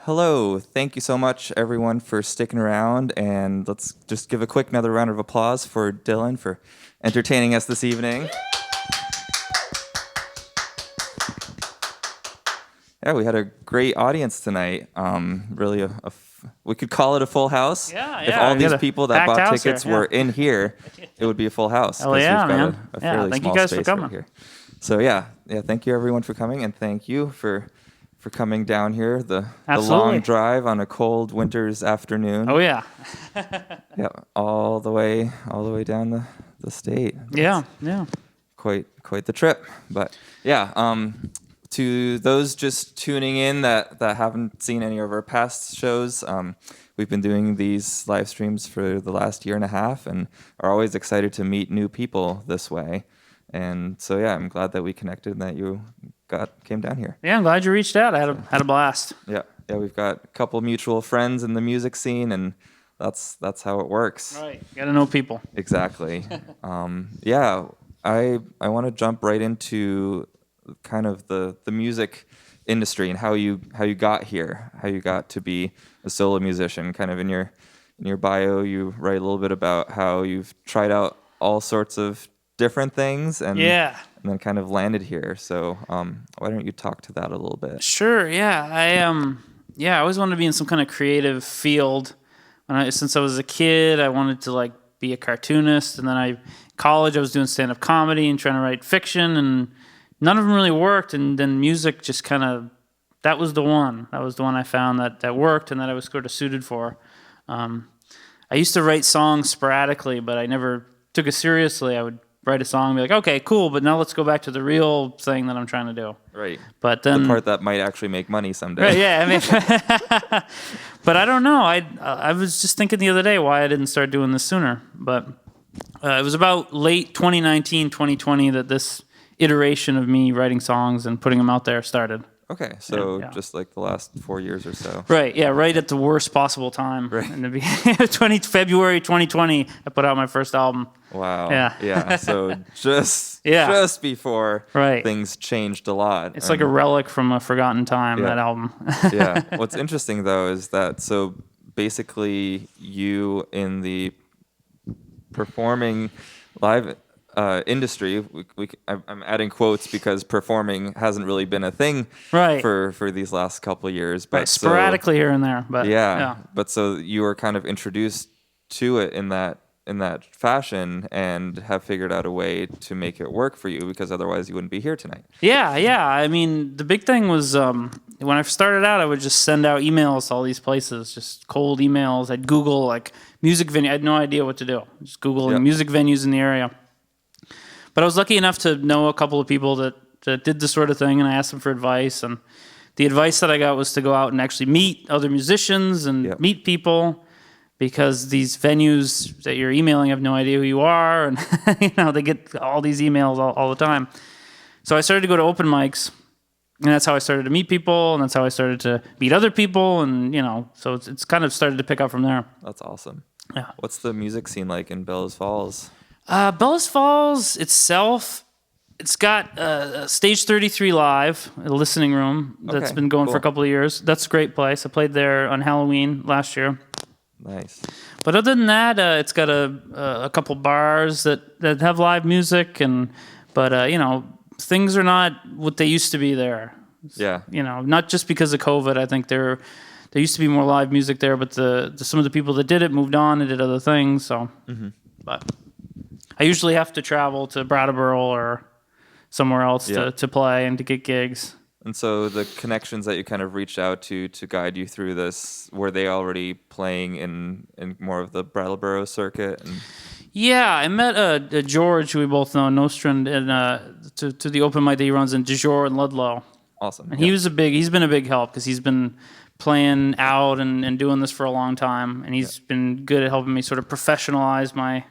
Hello. Thank you so much, everyone, for sticking around. And let's just give a quick another round of applause for Dylan for entertaining us this evening. Yeah, we had a great audience tonight. Really, we could call it a full house. Yeah. If all these people that bought tickets here, were in here, it would be a full house. Oh yeah, we've got man. A fairly thank small you guys space for coming. right here. So yeah. Thank you everyone for coming, and thank you for coming down here. The long drive on a cold winter's afternoon. Oh yeah. Yeah, all the way down the state. Yeah. Quite the trip. But yeah, to those just tuning in that haven't seen any of our past shows, we've been doing these live streams for the last year and a half and are always excited to meet new people this way. And so yeah, I'm glad that we connected and that you came down here. Yeah, I'm glad you reached out. I had a blast. Yeah, we've got a couple mutual friends in the music scene, and that's how it works. Right, got to know people. Exactly. Yeah, I want to jump right into kind of the music industry and how you got here, how you got to be a solo musician. Kind of in your bio, you write a little bit about how you've tried out all sorts of different things and then kind of landed here. So why don't you talk to that a little bit? Sure. Yeah. I always wanted to be in some kind of creative field. Since I was a kid, I wanted to be a cartoonist, and then college I was doing stand-up comedy and trying to write fiction, and none of them really worked. And then music just kind of, that was the one I found that worked and that I was sort of suited for. I used to write songs sporadically, but I never took it seriously. I would write a song and be like, okay, cool, but now let's go back to the real thing that I'm trying to do. Right. But then the part that might actually make money someday. Right, yeah, I mean, but I don't know. I was just thinking the other day why I didn't start doing this sooner. But it was about late 2019, 2020 that this iteration of me writing songs and putting them out there started. Okay, so just like the last 4 years or so. Right, yeah, right at the worst possible time. Right. In the February 2020, I put out my first album. Wow. Yeah. So just before things changed a lot. It's like a relic from a forgotten time, that album. Yeah. What's interesting though is that so basically you in the performing live industry, I'm adding quotes because performing hasn't really been a thing for these last couple of years, but sporadically here and there. But but so you were kind of introduced to it in that fashion and have figured out a way to make it work for you, because otherwise you wouldn't be here tonight. Yeah. I mean, the big thing was when I started out, I would just send out emails to all these places, just cold emails. I'd Google music venue. I had no idea what to do. Just Googling music venues in the area. But I was lucky enough to know a couple of people that did this sort of thing, and I asked them for advice. And the advice that I got was to go out and actually meet other musicians and meet people, because these venues that you're emailing have no idea who you are, and they get all these emails all the time. So I started to go to open mics, and that's how I started to meet people, and that's how I started to meet other people, and so it's kind of started to pick up from there. That's awesome. Yeah. What's the music scene like in Bellows Falls? Bellows Falls itself, it's got Stage 33 Live, a listening room that's been going for a couple of years. That's a great place. I played there on Halloween last year. Nice. But other than that, it's got a couple bars that have live music, but things are not what they used to be there. Yeah. Not just because of COVID. I think there used to be more live music there, but some of the people that did it moved on and did other things. So, but I usually have to travel to Brattleboro or somewhere else to play and to get gigs. And so the connections that you kind of reached out to guide you through this, were they already playing in more of the Brattleboro circuit? Yeah, I met George, who we both know, Nostrand, and to the open mic that he runs in Du Jour and Ludlow. Awesome. And he's been a big help, because he's been playing out and doing this for a long time, and he's been good at helping me sort of professionalize my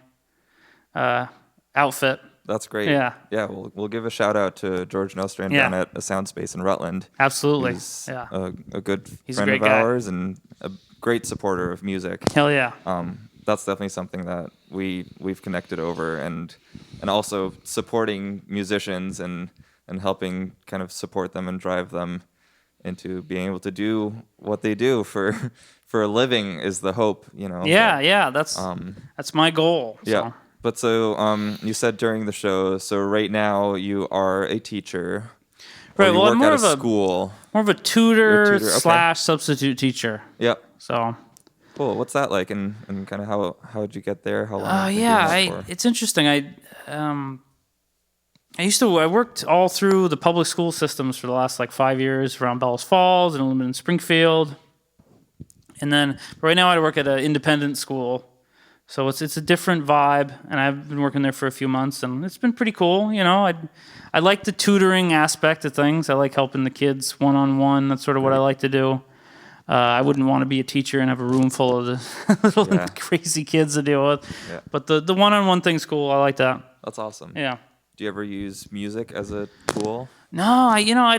outfit. That's great. Yeah. Yeah, we'll give a shout out to George Nostrand down at a sound space in Rutland. Absolutely. He's a good He's friend a of great guy. ours and a great supporter of music. Hell yeah. That's definitely something that we've connected over, and also supporting musicians and helping kind of support them and drive them into being able to do what they do for for a living is the hope, you know. Yeah, that's my goal. Yeah. So. But so you said during the show, so right now you are a teacher. Or Right. you Well, I'm work more at of a a school. more of a tutor, Okay. slash substitute teacher. Yeah. So. Cool. What's that like, and kind of how did you get there? How long have you been doing Yeah, that for? it's interesting. I worked all through the public school systems for the last like 5 years around Bellows Falls and in Springfield, and then right now I work at an independent school, so it's a different vibe, and I've been working there for a few months, and it's been pretty cool. You know, I like the tutoring aspect of things. I like helping the kids one-on-one. That's sort of what I like to do. I wouldn't want to be a teacher and have a room full of the little crazy kids to deal with. Yeah. But the one-on-one thing's cool. I like that. That's awesome. Yeah. Do you ever use music as a tool? No,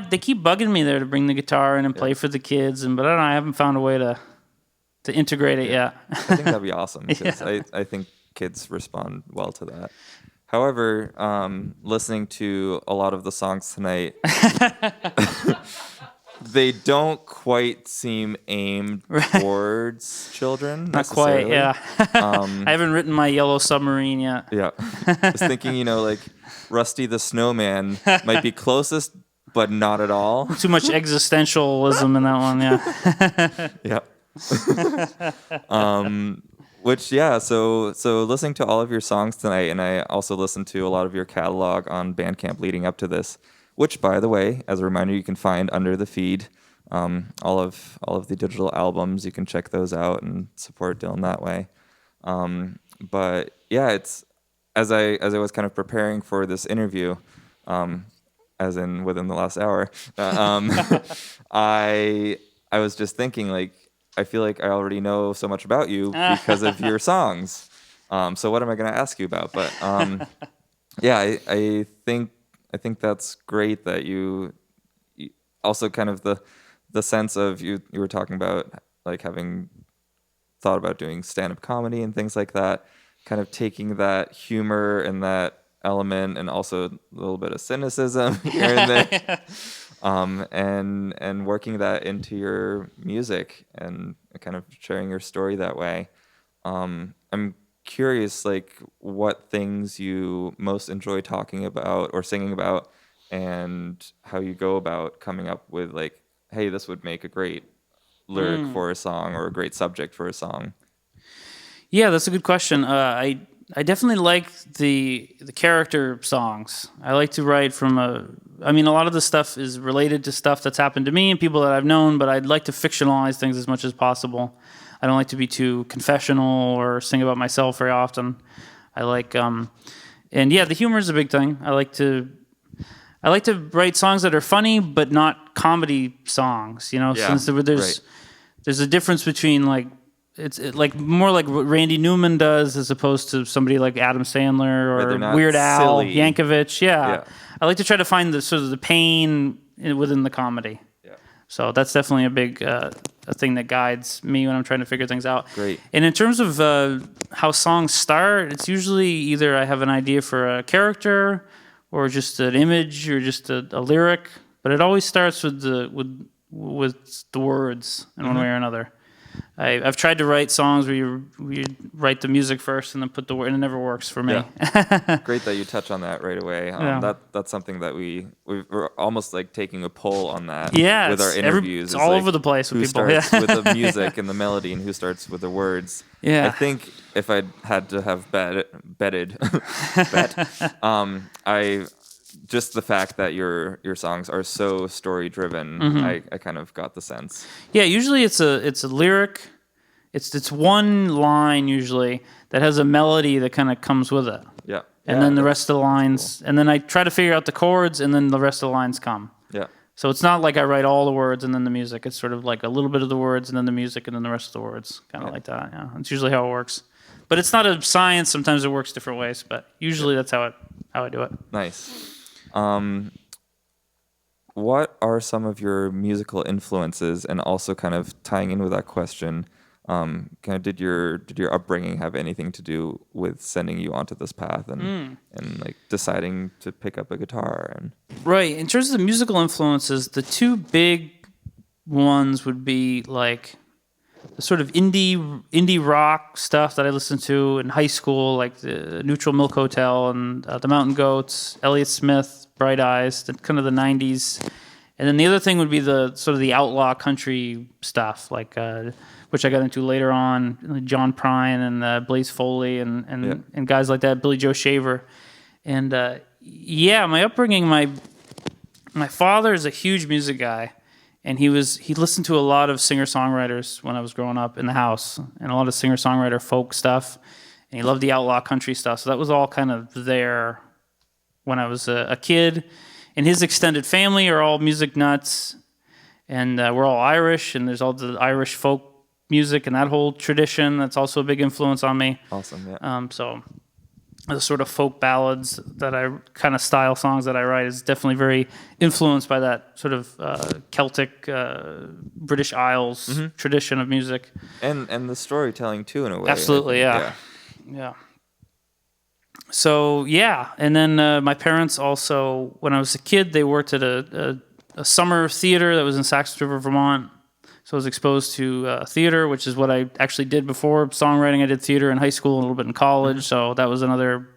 they keep bugging me there to bring the guitar in and play for the kids, but I don't know. I haven't found a way to integrate it yet. I think that'd be awesome because I think kids respond well to that. However, listening to a lot of the songs tonight, they don't quite seem aimed towards children. Not quite, yeah. I haven't written my Yellow Submarine yet. Yeah. I was thinking, like Rusty the Snowman might be closest, but not at all. Too much existentialism in that one, yeah. Yeah. So listening to all of your songs tonight, and I also listened to a lot of your catalog on Bandcamp leading up to this, which, by the way, as a reminder, you can find under the feed. All of the digital albums, you can check those out and support Dylan that way. But yeah, it's as I was kind of preparing for this interview, as in within the last hour, I was just thinking, like, I feel like I already know so much about you because of your songs. So what am I going to ask you about? But yeah, I think that's great that you also kind of the sense of you were talking about like having thought about doing stand-up comedy and things like that, kind of taking that humor and that element and also a little bit of cynicism here and there, and working that into your music and kind of sharing your story that way. I'm curious, like, what things you most enjoy talking about or singing about, and how you go about coming up with, like, hey, this would make a great lyric for a song or a great subject for a song. Yeah, that's a good question. I definitely like the character songs. I like to write from a lot of the stuff is related to stuff that's happened to me and people that I've known, but I'd like to fictionalize things as much as possible. I don't like to be too confessional or sing about myself very often. I like, and yeah, the humor is a big thing. I like to write songs that are funny, but not comedy songs, since there's a difference between like, it's like more like what Randy Newman does as opposed to somebody like Adam Sandler or Weird Al Yankovic. Yeah. I like to try to find the sort of the pain within the comedy. Yeah. So that's definitely a big a thing that guides me when I'm trying to figure things out. Great. And in terms of how songs start, it's usually either I have an idea for a character or just an image or just a lyric, but it always starts with the words in one way or another. I've tried to write songs where you write the music first and then put the word, and it never works for me. Yeah. Great that you touch on that right away. That's something that we're almost like taking a poll on that. Yeah, with our interviews. It's all over the place with people. Who starts with the music and the melody, and who starts with the words. Yeah. I think if I had to have betted, just the fact that your songs are so story driven, I kind of got the sense. Yeah, usually it's a lyric. It's one line usually that has a melody that kind of comes with it. Yeah. And then the rest of the lines, cool. And then I try to figure out the chords, and then the rest of the lines come. Yeah. So it's not like I write all the words and then the music. It's sort of like a little bit of the words and then the music and then the rest of the words, kind of like that. Yeah, that's usually how it works. But it's not a science. Sometimes it works different ways, but usually that's how I do it. Nice. What are some of your musical influences, and also kind of tying in with that question, kind of did your upbringing have anything to do with sending you onto this path and like deciding to pick up a guitar? And right, in terms of the musical influences, the two big ones would be like the sort of indie rock stuff that I listened to in high school, like the Neutral Milk Hotel and the Mountain Goats, Elliott Smith, Bright Eyes, kind of the '90s. And then the other thing would be the sort of the outlaw country stuff, like which I got into later on, like John Prine and Blaze Foley and guys like that, Billy Joe Shaver. And my upbringing, my father is a huge music guy, and he listened to a lot of singer-songwriters when I was growing up in the house, and a lot of singer-songwriter folk stuff, and he loved the outlaw country stuff. So that was all kind of there when I was a kid. And his extended family are all music nuts, and we're all Irish, and there's all the Irish folk music and that whole tradition. That's also a big influence on me. Awesome, yeah. So the sort of folk ballads that I kind of style songs that I write is definitely very influenced by that sort of Celtic, British Isles tradition of music. And the storytelling too, in a way. Absolutely, yeah. So, and then my parents also, when I was a kid, they worked at a summer theater that was in Saxon River, Vermont. So I was exposed to theater, which is what I actually did before songwriting. I did theater in high school and a little bit in college. So that was another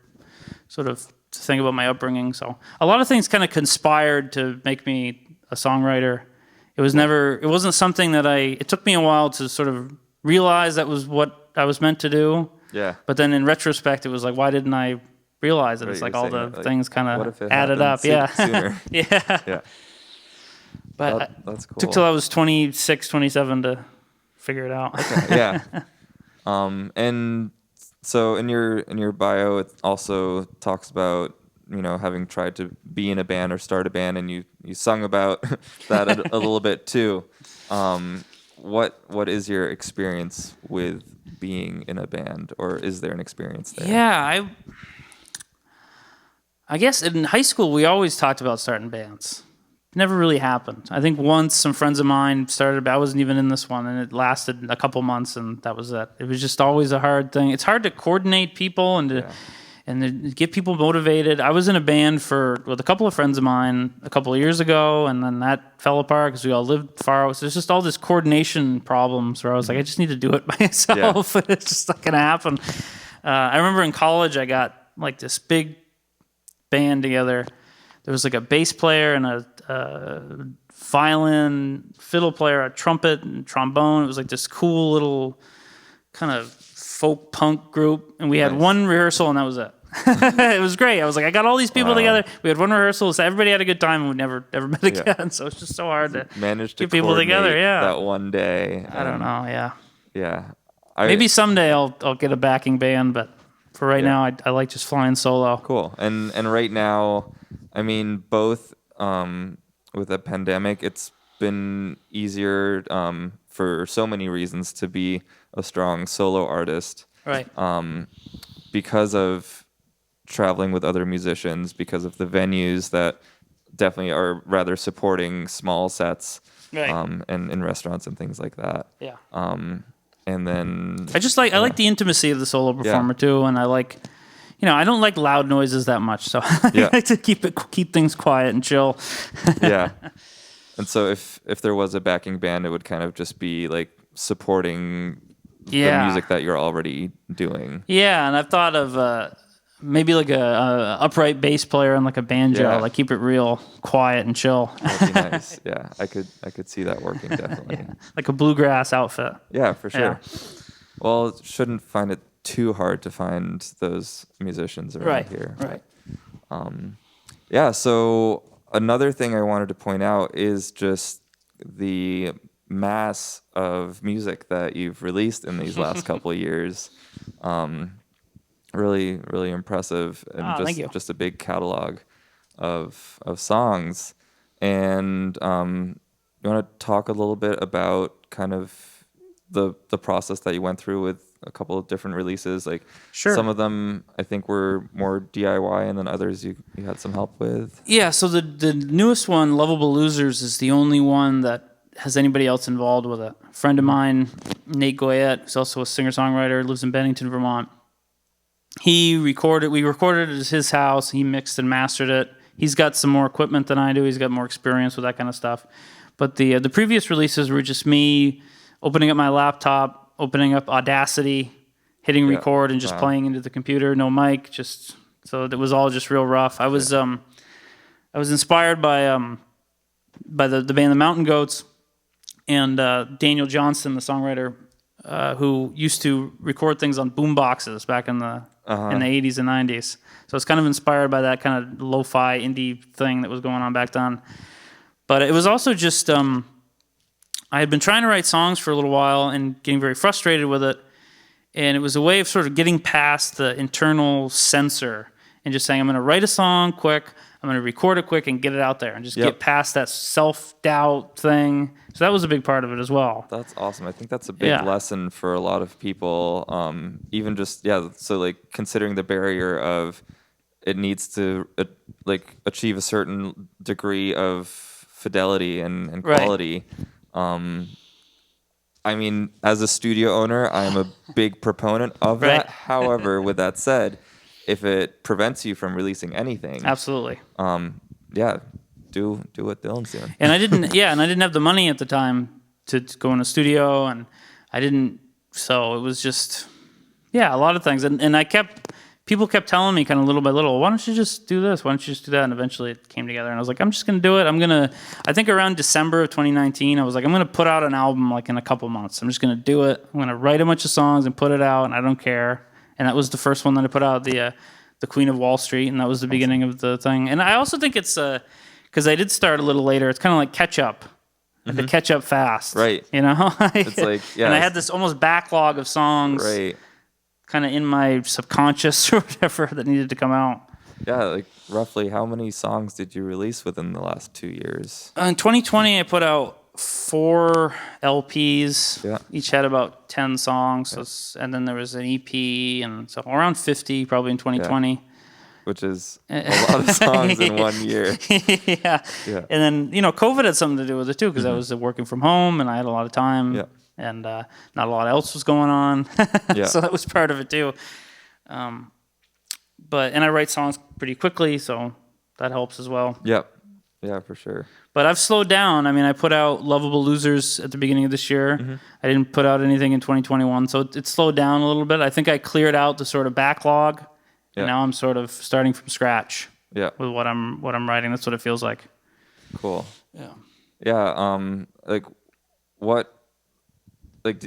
sort of thing about my upbringing. So a lot of things kind of conspired to make me a songwriter. It wasn't something that it took me a while to sort of realize that was what I was meant to do. Yeah. But then in retrospect, it was like, why didn't I realize it? It's like all the things kind of added up. Sooner? Yeah. But that's cool. It took till I was 26, 27 to figure it out. Okay, yeah. And so in your bio, it also talks about, having tried to be in a band or start a band, and you sung about that a little bit too. What is your experience with being in a band, or is there an experience there? Yeah, I guess in high school we always talked about starting bands. It never really happened. I think once some friends of mine started, I wasn't even in this one, and it lasted a couple months, and that was it. It was just always a hard thing. It's hard to coordinate people and to get people motivated. I was in a band with a couple of friends of mine a couple of years ago, and then that fell apart because we all lived far away. So there's just all this coordination problems where I was like, I just need to do it by myself. Yeah. It's just not going to happen. I remember in college, I got like this big band together. There was like a bass player and a violin, fiddle player, a trumpet, and trombone. It was like this cool little kind of folk punk group, and we had one rehearsal, and that was it. It was great. I was like, I got all these people together. We had one rehearsal, so everybody had a good time, and we never met again. So it's just so hard to get people together. Yeah, that one day. I don't know. Yeah. Maybe someday I'll get a backing band, but for right now, I like just flying solo. Cool. And right now, I mean, both with the pandemic, it's been easier for so many reasons to be a strong solo artist. Right. Because of traveling with other musicians, because of the venues that definitely are rather supporting small sets, right. And in restaurants and things like that. Yeah. And then I like the intimacy of the solo performer too, and I like, I don't like loud noises that much, so I like to keep things quiet and chill. Yeah. And so if there was a backing band, it would kind of just be like supporting the music that you're already doing. Yeah, and I've thought of maybe like a upright bass player and like a banjo, like keep it real quiet and chill. That'd be nice. Yeah, I could see that working definitely. Like a bluegrass outfit. Yeah, for sure. Yeah. Well, shouldn't find it too hard to find those musicians around here. Right. So another thing I wanted to point out is just the mass of music that you've released in these last couple of years. Really, really impressive, and just a big catalog of songs. And you want to talk a little bit about kind of the process that you went through with a couple of different releases? Like, sure. Some of them I think were more DIY, and then others you had some help with. Yeah. So the newest one, Lovable Losers, is the only one that has anybody else involved with it. A friend of mine, Nate Goyette, who's also a singer-songwriter, lives in Bennington, Vermont. We recorded it at his house. He mixed and mastered it. He's got some more equipment than I do. He's got more experience with that kind of stuff. But the previous releases were just me opening up my laptop, opening up Audacity, hitting record, and just playing into the computer. No mic, just so it was all just real rough. I was inspired by the band the Mountain Goats and Daniel Johnston, the songwriter, who used to record things on boom boxes back in the 80s and 90s. So it's kind of inspired by that kind of lo-fi indie thing that was going on back then. But it was also just I had been trying to write songs for a little while and getting very frustrated with it. And it was a way of sort of getting past the internal censor and just saying, I'm going to write a song quick, I'm going to record it quick and get it out there and just get past that self-doubt thing. So that was a big part of it as well. That's awesome. I think that's a big lesson for a lot of people. Even just, so like considering the barrier of it needs to like achieve a certain degree of fidelity and quality. I mean, as a studio owner, I'm a big proponent of that. However, with that said, if it prevents you from releasing anything, absolutely, do what Dylan's doing. And I didn't have the money at the time to go in a studio, and I didn't. So it was just, a lot of things, and people kept telling me kind of little by little, why don't you just do this? Why don't you just do that? And eventually it came together, and I was like, I'm just going to do it. I think around December of 2019, I was like, I'm going to put out an album like in a couple months. I'm just going to do it. I'm going to write a bunch of songs and put it out, and I don't care. And that was the first one that I put out, the Queen of Wall Street, and that was the beginning of the thing. And I also think it's, because I did start a little later, it's kind of like catch up. To catch up fast. Right. You know? It's like, And I had this almost backlog of songs. Right. Kind of in my subconscious or whatever that needed to come out. Yeah, like roughly how many songs did you release within the last 2 years? In 2020, I put out 4 LPs. Yeah. Each had about 10 songs. So and then there was an EP, and so around 50 probably in 2020. Yeah. Which is a lot of songs in 1 year. Yeah. And then, COVID had something to do with it too, because I was working from home and I had a lot of time. Yeah. And not a lot else was going on. So that was part of it too. And I write songs pretty quickly, so that helps as well. Yep. Yeah, for sure. But I've slowed down. I mean, I put out Lovable Losers at the beginning of this year. I didn't put out anything in 2021, so it slowed down a little bit. I think I cleared out the sort of backlog, and now I'm sort of starting from scratch with what I'm writing. That's what it feels like. Cool. Yeah. Yeah. Let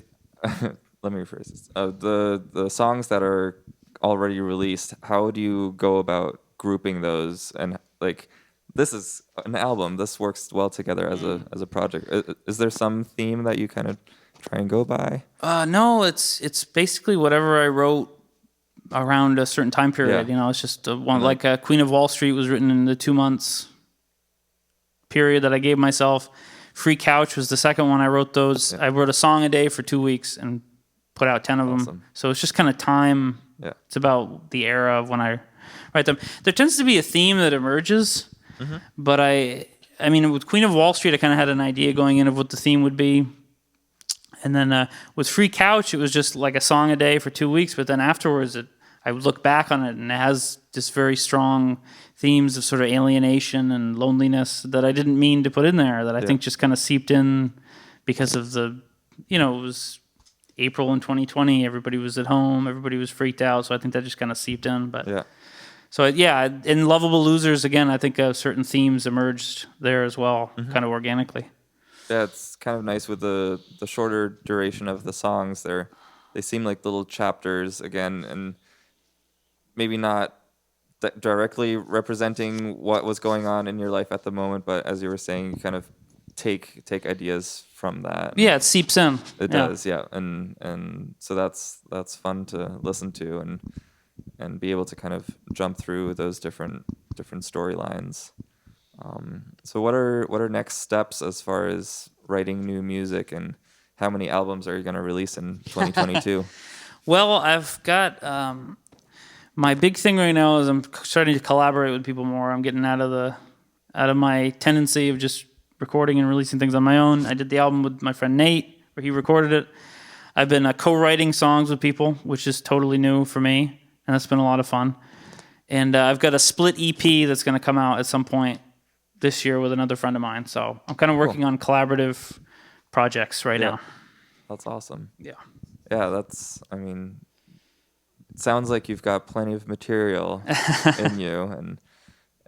me rephrase this. The songs that are already released, how do you go about grouping those? And like, this is an album. This works well together as a project. Is there some theme that you kind of try and go by? No, it's basically whatever I wrote around a certain time period. It's just one like Queen of Wall Street was written in the 2 months period that I gave myself. Free Couch was the second one. I wrote those. I wrote a song a day for 2 weeks and put out 10 of them. So it's just kind of time. Yeah. It's about the era of when I write them. There tends to be a theme that emerges, but I mean, with Queen of Wall Street, I kind of had an idea going in of what the theme would be. And then with Free Couch, it was just like a song a day for 2 weeks. But then afterwards, I would look back on it, and it has this very strong themes of sort of alienation and loneliness that I didn't mean to put in there, that I think just kind of seeped in because of it was April in 2020. Everybody was at home. Everybody was freaked out. So I think that just kind of seeped in. But so in Lovable Losers, again, I think certain themes emerged there as well, kind of organically. Yeah, it's kind of nice with the shorter duration of the songs. They seem like little chapters again, and maybe not directly representing what was going on in your life at the moment, but as you were saying, you kind of take ideas from that. Yeah, it seeps in. It does, and so that's fun to listen to and be able to kind of jump through those different storylines. So what are next steps as far as writing new music, and how many albums are you going to release in 2022? Well, I've got my big thing right now is I'm starting to collaborate with people more. I'm getting out of my tendency of just recording and releasing things on my own. I did the album with my friend Nate, where he recorded it. I've been co-writing songs with people, which is totally new for me, and that's been a lot of fun. And I've got a split EP that's going to come out at some point this year with another friend of mine. So I'm kind of working on collaborative projects right now. That's awesome. Yeah. Yeah, it sounds like you've got plenty of material in you,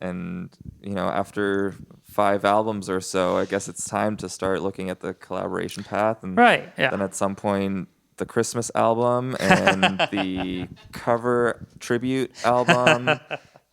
and after 5 albums or so, I guess it's time to start looking at the collaboration path, and Right. Yeah. then at some point the Christmas album and the cover tribute album,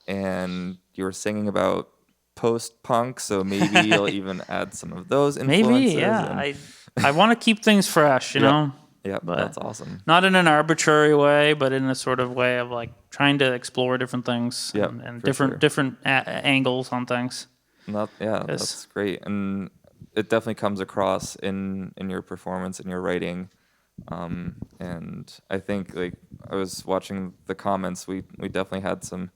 and you were singing about post-punk, so maybe you'll even add some of those influences. Maybe, yeah. I want to keep things fresh, you know? Yeah, But that's awesome. Not in an arbitrary way, but in a sort of way of like trying to explore different things and different angles on things. That's great, and it definitely comes across in your performance and your writing. And I think, like, I was watching the comments. We definitely had some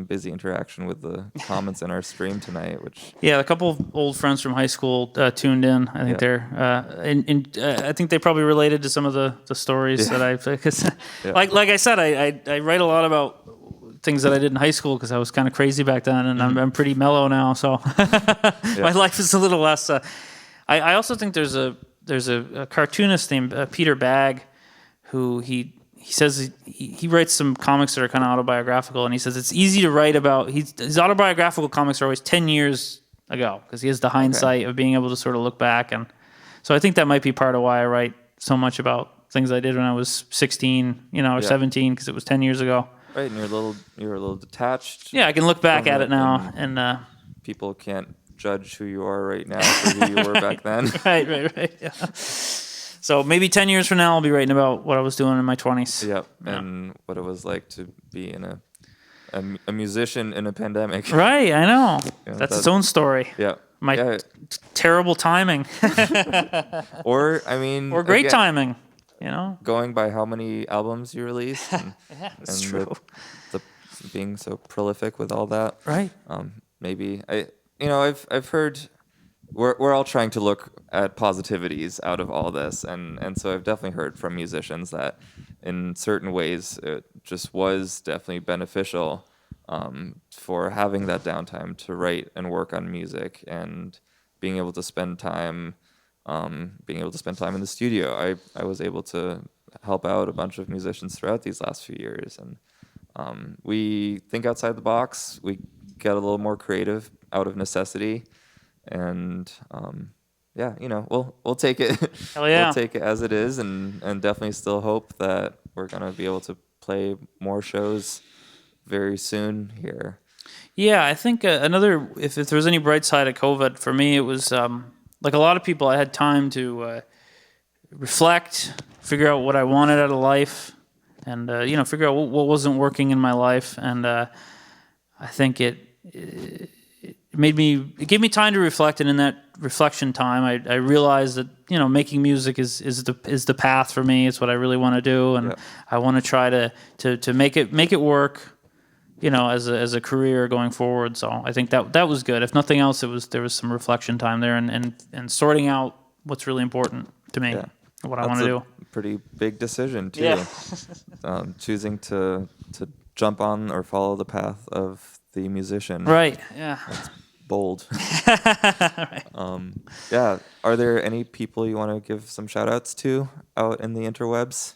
busy interaction with the comments in our stream tonight, which a couple of old friends from high school tuned in. I think they're I think they probably related to some of the stories that I've like I said, I write a lot about things that I did in high school because I was kind of crazy back then, and I'm pretty mellow now, so my life is a little less. I also think there's a cartoonist named Peter Bagg who he says he writes some comics that are kind of autobiographical, and he says it's easy to write about. His autobiographical comics are always 10 years ago because he has the hindsight of being able to sort of look back, and so I think that might be part of why I write so much about things I did when I was 16, or 17, because it was 10 years ago. Right, and you're a little detached. Yeah, I can look back at it now, and people can't judge who you are right now for who you were back then. Right. Yeah. So maybe 10 years from now, I'll be writing about what I was doing in my 20s. Yep, and what it was like to be in a musician in a pandemic. Right, I know. That's its own story. Yeah. My terrible timing. Or great timing. Going by how many albums you released, that's true. Being so prolific with all that, right? Maybe I've heard we're all trying to look at positivities out of all this, and so I've definitely heard from musicians that in certain ways it just was definitely beneficial for having that downtime to write and work on music and being able to spend time. In the studio. I was able to help out a bunch of musicians throughout these last few years, and we think outside the box. We get a little more creative out of necessity, and we'll take it. Hell yeah. We'll take it as it is, and definitely still hope that we're gonna be able to play more shows very soon here. Yeah, I think if there was any bright side of COVID for me, it was. Like a lot of people, I had time to reflect, figure out what I wanted out of life, and figure out what wasn't working in my life. And I think it gave me time to reflect. And in that reflection time, I realized that making music is the path for me. It's what I really want to do, and I want to try to make it work. As a career going forward. So I think that was good. If nothing else, there was some reflection time there and sorting out what's really important to me, what I want to do. Pretty big decision too. Yeah. Choosing to jump on or follow the path of the musician. Right. Yeah. That's bold. Right. Are there any people you want to give some shout outs to out in the interwebs?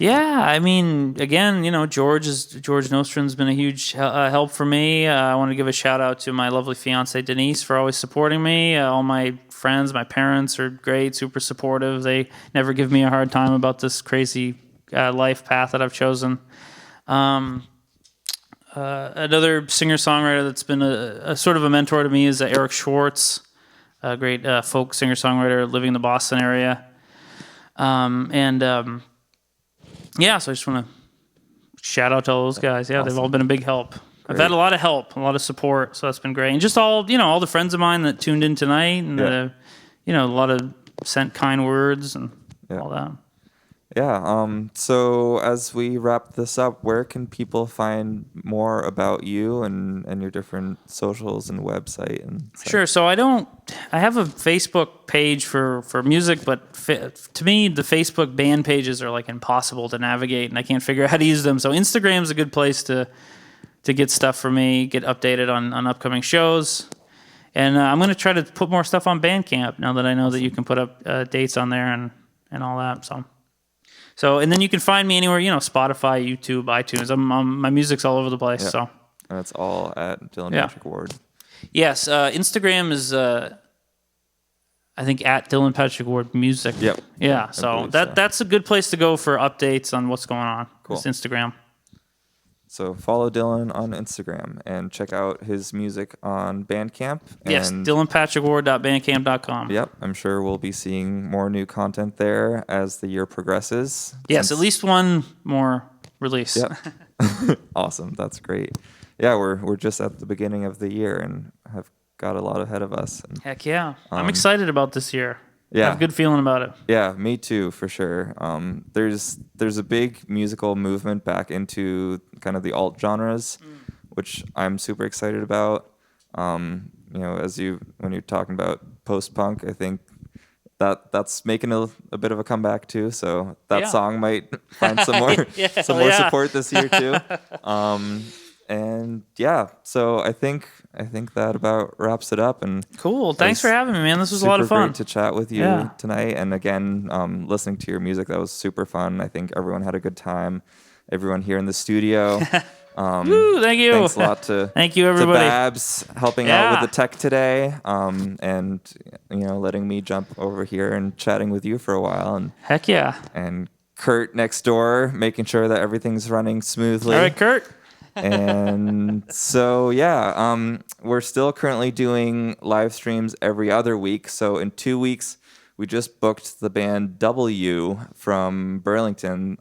Yeah, I mean, again, George Nostrin's been a huge help for me. I want to give a shout out to my lovely fiance Denise for always supporting me. All my friends, my parents are great, super supportive. They never give me a hard time about this crazy life path that I've chosen. Another singer-songwriter that's been a sort of a mentor to me is Eric Schwartz, a great folk singer-songwriter living in the Boston area. So I just want to shout out to all those guys. Yeah, awesome. They've all been a big help. Great. I've had a lot of help, a lot of support, so that's been great. And just all the friends of mine that tuned in tonight, and a lot of sent kind words and all that. Yeah. So as we wrap this up, where can people find more about you and your different socials and website and such? Sure. So I have a Facebook page for music, but to me, the Facebook band pages are like impossible to navigate, and I can't figure out how to use them. So Instagram's a good place to get stuff for me, get updated on upcoming shows. And I'm going to try to put more stuff on Bandcamp now that I know that you can put up dates on there and all that. And then you can find me anywhere, Spotify, YouTube, iTunes. My music's all over the place. Yeah. So And it's all at Dylan Yeah. Patrick Ward. yes, Instagram is I think at Dylan Patrick Ward Music. Yep. Yeah. So believe so. that's a good place to go for updates on what's going on. Cool. It's Instagram. So follow Dylan on Instagram and check out his music on Bandcamp. Yes, And DylanPatrickWard.bandcamp.com. Yep, I'm sure we'll be seeing more new content there as the year progresses. Yes, at least one more release. Yep. Awesome. That's great. Yeah, we're just at the beginning of the year and have got a lot ahead of us. And, Heck yeah. I'm excited about this year. I have a good feeling about it. Yeah, me too, for sure. There's a big musical movement back into kind of the alt genres, which I'm super excited about. When you're talking about post punk, I think that's making a bit of a comeback too. So that Yeah. song might find some more Yeah. support this year too. And yeah, so I think that about wraps it up. And Cool. Thanks for having me, man. This was a lot of super fun. great to chat with you Yeah. tonight. And again, listening to your music, that was super fun. I think everyone had a good time. Everyone here in the studio. Woo, thank you. Thanks a lot to Thank you, to everybody. Babs helping out Yeah. with the tech today, and letting me jump over here and chatting with you for a while, Heck yeah. and Kurt next door making sure that everything's running smoothly. All right, Kurt. And so we're still currently doing live streams every other week. So in 2 weeks, we just booked the band W from Burlington.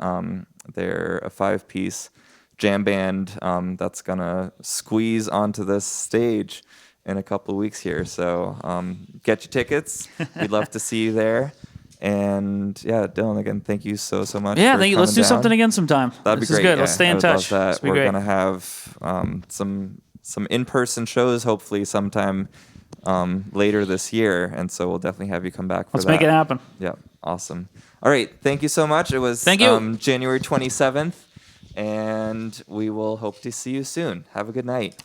They're a 5-piece jam band that's gonna squeeze onto this stage in a couple of weeks here. So get your tickets. We'd love to see you there. And yeah, Dylan, again, thank you so much. Yeah, for thank you. Let's coming do something down. again sometime. That'd be This great. is good. Yeah, Let's stay I in would love touch. that. This will be We're great. gonna have some in-person shows, hopefully sometime later this year, and so we'll definitely have you come back for Let's that. make it happen. Yeah, awesome. All right, thank you so much. It was Thank you. January 27th, and we will hope to see you soon. Have a good night.